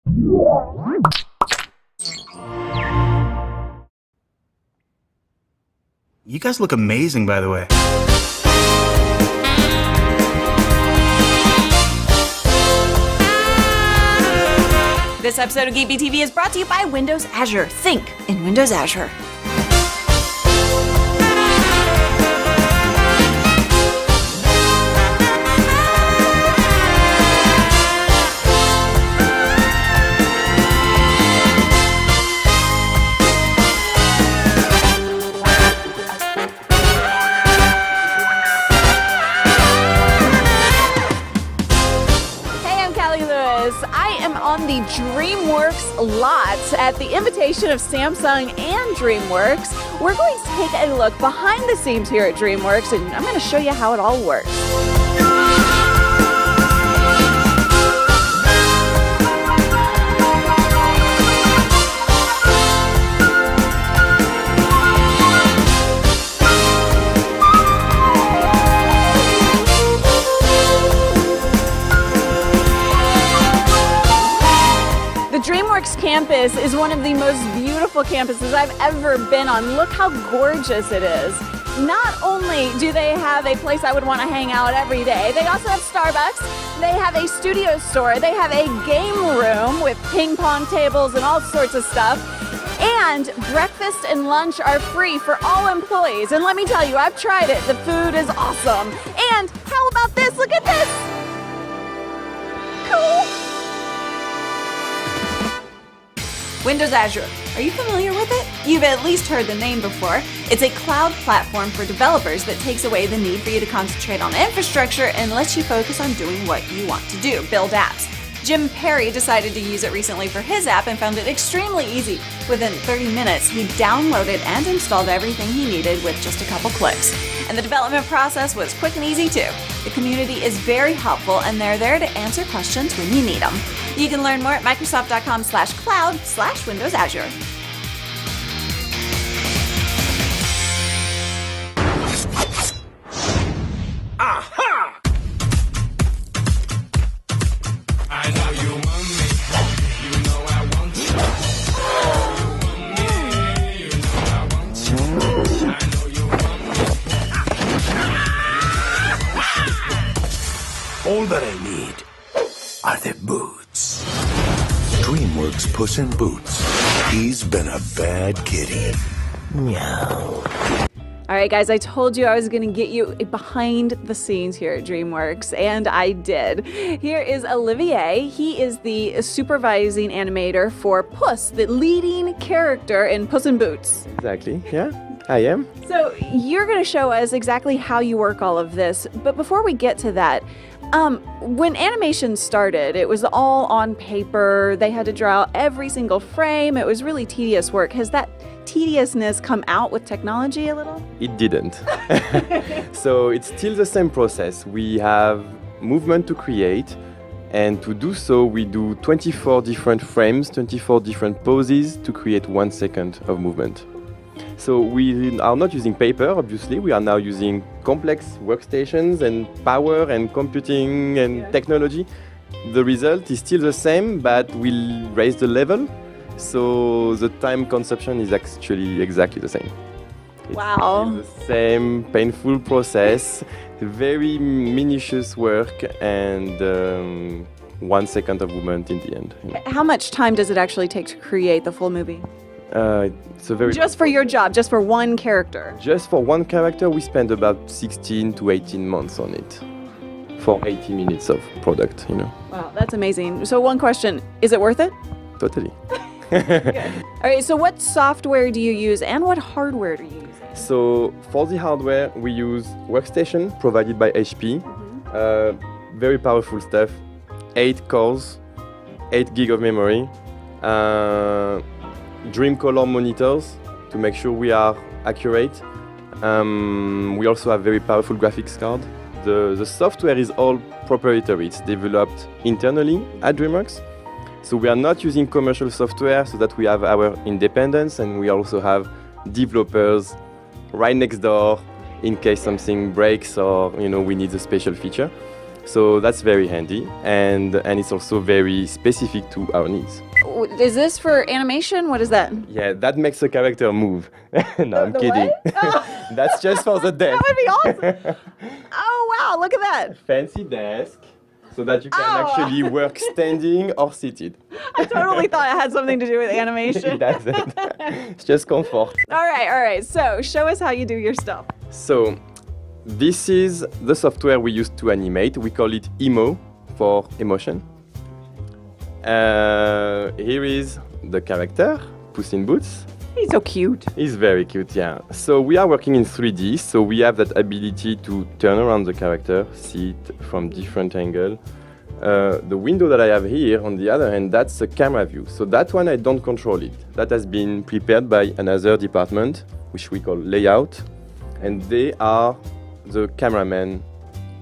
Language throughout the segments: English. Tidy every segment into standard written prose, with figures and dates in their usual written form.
You guys look amazing, by the way. This episode of Geekbeat TV is brought to you by Windows Azure. Think in Windows Azure. I am on the DreamWorks lot at the invitation of Samsung and DreamWorks. We're going to take a look behind the scenes here at DreamWorks, and I'm going to show you how it all works. DreamWorks campus is one of the most beautiful campuses I've ever been on. Look how gorgeous it is. Not only do they have a place I would want to hang out every day, they also have Starbucks, they have a studio store, they have a game room with ping pong tables and all sorts of stuff. And breakfast and lunch are free for all employees. And let me tell you, I've tried it. The food is awesome. And how about this? Look at this. Cool. Windows Azure. Are you familiar with it? You've at least heard the name before. It's a cloud platform for developers that takes away the need for you to concentrate on infrastructure and lets you focus on doing what you want to do, build apps. Jim Perry decided to use it recently for his app and found it extremely easy. Within 30 minutes, he downloaded and installed everything he needed with just a couple clicks. And the development process was quick and easy too. The community is very helpful and they're there to answer questions when you need them. You can learn more at Microsoft.com/cloud/Windows Azure. Aha! I know you want me. You know I want you. You know I want you. I know you want me. All that I need are the boots. DreamWorks Puss in Boots. He's been a bad kitty. Meow. All right, guys, I told you I was going to get you behind the scenes here at DreamWorks, and I did. Here is Olivier. He is the supervising animator for Puss, the leading character in Puss in Boots. Exactly, yeah, I am. So you're going to show us exactly how you work all of this, but before we get to that, when animation started, it was all on paper. They had to draw out every single frame. It was really tedious work. Has that tediousness come out with technology a little? It didn't. So it's still the same process. We have movement to create, and to do so, we do 24 different frames, 24 different poses to create 1 second of movement. So we are not using paper, obviously. We are now using complex workstations and power and computing and technology. The result is still the same, but we'll raise the level. So the time consumption is actually exactly the same. Wow. It's the same painful process, very minutious work, and 1 second of movement in the end. How much time does it actually take to create the full movie? It's a very Just for your job, just for one character? Just for one character, we spend about 16 to 18 months on it for 80 minutes of product, you know. Wow, that's amazing. So one question, is it worth it? Totally. All right, so what software do you use and what hardware do you use? So for the hardware, we use Workstation provided by HP. Very powerful stuff. 8 cores, 8 gig of memory. Dreamcolor monitors to make sure we are accurate. We also have very powerful graphics card. The software is all proprietary. It's developed internally at DreamWorks. So we are not using commercial software so that we have our independence, and we also have developers right next door in case something breaks or we need a special feature. So that's very handy, and it's also very specific to our needs. Is this for animation? What is that? Yeah, that makes the character move. No, I'm kidding. That's just for the desk. That would be awesome. Oh, wow, look at that. Fancy desk, so that you can Oh. actually work standing or seated. I totally thought it had something to do with animation. It doesn't. It's just comfort. All right. So show us how you do your stuff. So, this is the software we use to animate. We call it Emo for emotion. Here is the character, Puss in Boots. He's so cute. He's very cute, yeah. So we are working in 3D, so we have that ability to turn around the character, see it from different angle. The window that I have here, on the other hand, that's a camera view. So that one I don't control it. That has been prepared by another department, which we call layout, and they are the cameraman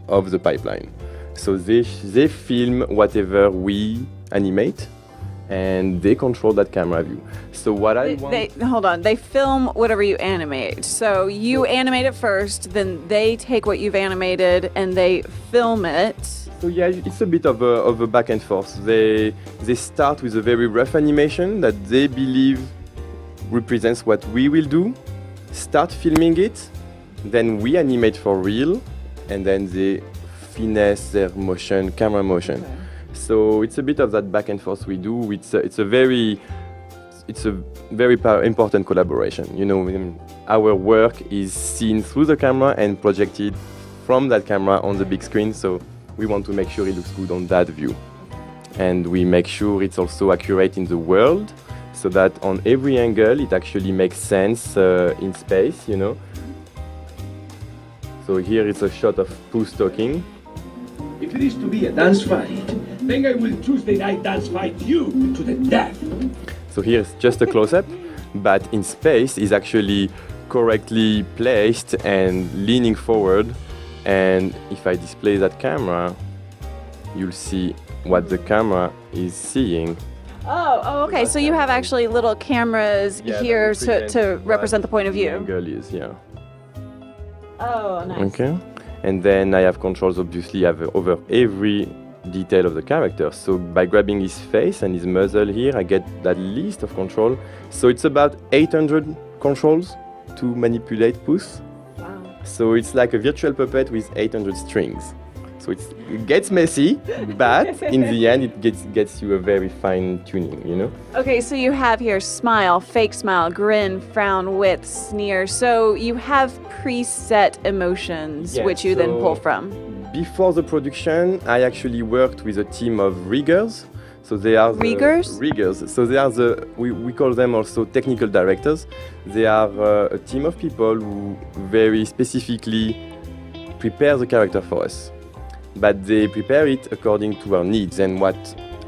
of the pipeline. So they film whatever we animate, and they control that camera view. So what I want... Hold on. They film whatever you animate. So you animate it first, then they take what you've animated and they film it. So yeah, it's a bit of a back and forth. They start with a very rough animation that they believe represents what we will do, start filming it, then we animate for real, and then they finesse their motion, camera motion. Okay. So it's a bit of that back and forth we do. It's a very important collaboration. You know, our work is seen through the camera and projected from that camera on the big screen. So we want to make sure it looks good on that view, and we make sure it's also accurate in the world, so that on every angle it actually makes sense in space. You know. So here it's a shot of Puss talking. If it is to be a dance fight, then I will Tuesday night dance fight you to the death. So here's just a close-up, but in space is actually correctly placed and leaning forward. And if I display that camera, you'll see what the camera is seeing. Oh, okay. So you have actually little cameras Yeah, here that to what represent the point of the view. angle is, yeah. Oh, nice. Okay. And then I have controls obviously over every detail of the character. So by grabbing his face and his muzzle here, I get that list of control. So it's about 800 controls to manipulate Puss. Wow. So it's like a virtual puppet with 800 strings. So it gets messy, but in the end it gets you a very fine tuning, you know? Okay, so you have here smile, fake smile, grin, frown, width, sneer. So you have preset emotions, Yeah, which you then so- pull from. Before the production, I actually worked with a team of riggers. So they are Riggers? Riggers. So they are we call them also technical directors. They are a team of people who very specifically prepare the character for us. But they prepare it according to our needs and what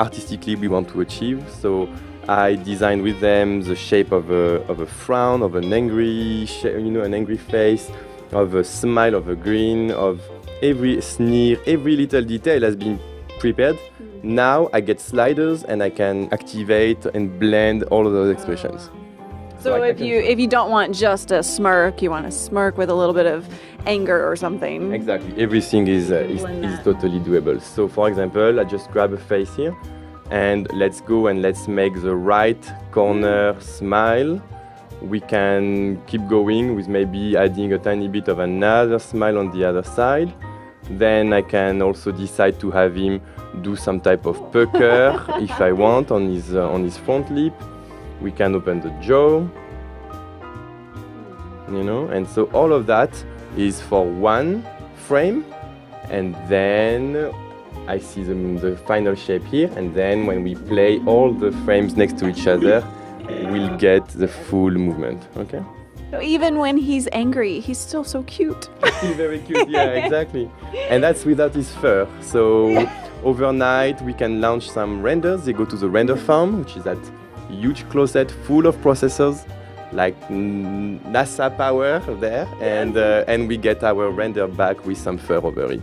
artistically we want to achieve. So I designed with them the shape of a frown, of an angry, an angry face, of a smile, of a grin, of every sneer, every little detail has been prepared. Now I get sliders and I can activate and blend all of those expressions. So I if can- you don't want just a smirk, you want a smirk with a little bit of anger or something. Exactly, everything is Blend that. totally doable. So for example, I just grab a face here and let's go and let's make the right corner smile. We can keep going with maybe adding a tiny bit of another smile on the other side. Then I can also decide to have him do some type of pucker if I want on his front lip. We can open the jaw, and so all of that is for one frame, and then I see the final shape here, and then when we play all the frames next to each other, we'll get the full movement, okay? So even when he's angry, he's still so cute. Still very cute, yeah, exactly. And that's without his fur. So overnight we can launch some renders. They go to the render farm, which is that huge closet full of processors, like NASA power there, and we get our render back with some fur over it.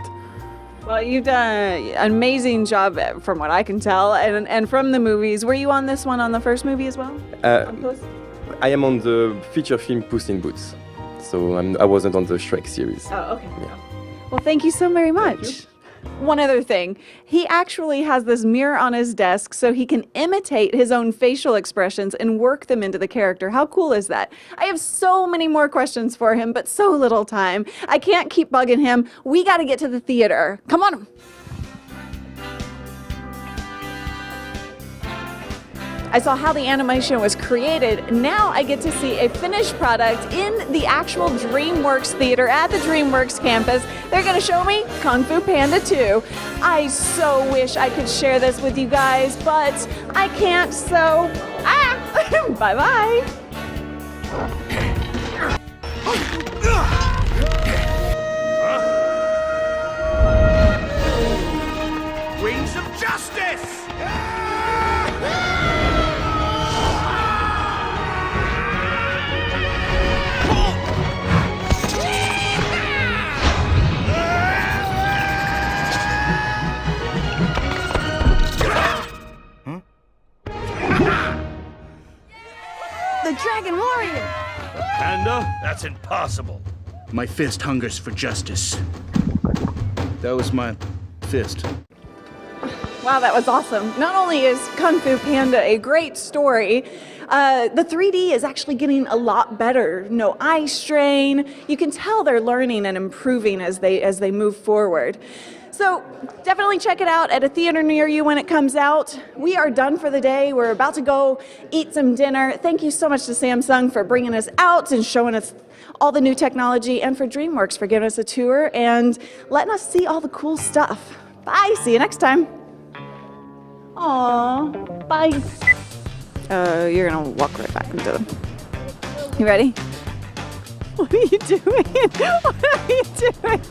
Well, you've done an amazing job from what I can tell, and from the movies. Were you on this one on the first movie as well? On Puss? I am on the feature film Puss in Boots, so I wasn't on the Shrek series. Oh, okay. Yeah. Well, thank you so very much. One other thing, he actually has this mirror on his desk so he can imitate his own facial expressions and work them into the character. How cool is that? I have so many more questions for him, but so little time. I can't keep bugging him. We got to get to the theater. Come on. I saw how the animation was created. Now I get to see a finished product in the actual DreamWorks theater at the DreamWorks campus. They're going to show me Kung Fu Panda 2. I so wish I could share this with you guys, but I can't, so bye-bye. Wings of Justice! The Dragon Warrior! Panda? That's impossible. My fist hungers for justice. That was my fist. Wow, that was awesome. Not only is Kung Fu Panda a great story, the 3D is actually getting a lot better. No eye strain. You can tell they're learning and improving as they move forward. So definitely check it out at a theater near you when it comes out. We are done for the day. We're about to go eat some dinner. Thank you so much to Samsung for bringing us out and showing us all the new technology, and for DreamWorks for giving us a tour and letting us see all the cool stuff. Bye. See you next time. Aw, bye. You're gonna walk right back into them. You ready? What are you doing? What are you doing?